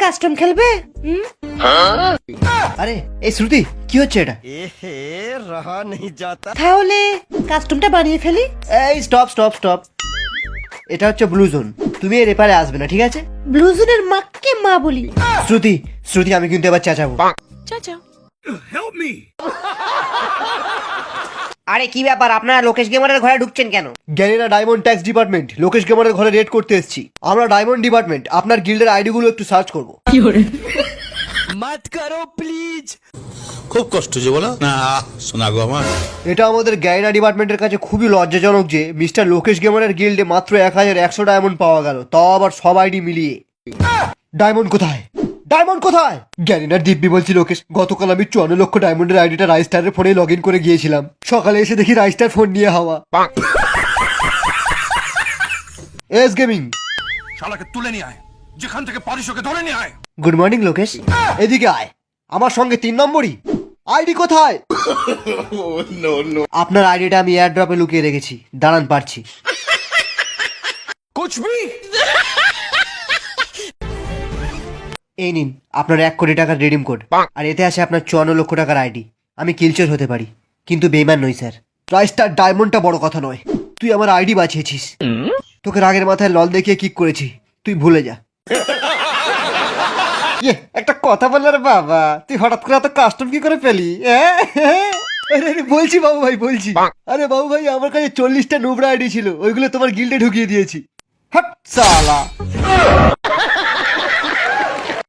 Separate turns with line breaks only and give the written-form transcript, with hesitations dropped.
Custom খেলবে?
আরে এই শ্রুতি, কি হচ্ছে এটা?
रहा नहीं जाता।
তাহলে কাস্টমটা বানিয়ে ফেলি।
এই স্টপ স্টপ স্টপ, এটা হচ্ছে ব্লু জোন, তুমি এর এপারে আসবে না, ঠিক আছে?
ব্লু জোনের মাকে মা বলি।
শ্রুতি শ্রুতি, আমি কিন্তু এবার চেঁচাবো।
চাচা
আরে কি ব্যাপার, আপনারা লোকেশ গেমারের ঘরে ঢুকছেন কেন?
Garena diamond tax department Lokesh গেমারের ঘরে রেড করতে এসেছি। আমরা ডায়মন্ড ডিপার্টমেন্ট, আপনার গিল্ডের আইডি গুলো একটু সার্চ করবো।
मत करो प्लीज।
খুব কষ্ট যে বলো না, শোনা গো আমার।
এটা আমাদের গ্যারিনা ডিপার্টমেন্টের কাছে খুবই লজ্জাজনক যে মিস্টার লোকেশ গেমারের গিল্ডে মাত্র 1100 ডায়মন্ড পাওয়া গেল, তাও আবার সব আইডি মিলিয়ে। ডায়মন্ড কোথায়? ডায়মন্ড কোথায়? গ্যারিনার দিব্যি বলছি লোকেশ, গতকাল আমি 54 লক্ষ ডায়মন্ডের আইডিটা রাইস্টারের ফোনে লগ ইন করে গিয়েছিলাম, সকালে এসে দেখি রাইস্টার ফোন নিয়ে হাওয়া। এস গেমিং,
শালাকে তুলে নিয়ে আয়, যেখান থেকে পারিস ওকে ধরে নিয়ে আয়।
গুড মর্নিং লোকেশ, এদিকে আয়, আমার সঙ্গে 3 নম্বরই। আইডি কোথায়? আপনার আইডিটা আমি এয়ার ড্রপে লুকিয়ে রেখেছি, দাঁড়ান পারছি।
কুছ ভি
এই নিন আপনার 1 কোটি টাকার রিডিম কোড, আর এতে আছে আপনার 54 লক্ষ টাকার আইডি। আমি কিলচোর হতে পারি, কিন্তু বেইমান নই স্যার। রাইস্টার ডায়মন্ডটা বড় কথা নয়, তুই আমার আইডি বাঁচিয়েছিস। তোকে রাগের মাথায় লল দেখিয়ে কিক করেছি, তুই ভুলে যা। একটা কথা বলার বাবা, তুই হঠাৎ করে এত কাস্টম কি করে পেলি? বলছি বাবু ভাই, বলছি। আরে বাবু ভাই, আমার কাছে 40টা নুবরা আইডি ছিল, ওইগুলো তোমার গিল্ডে ঢুকিয়ে দিয়েছি। হট সালা।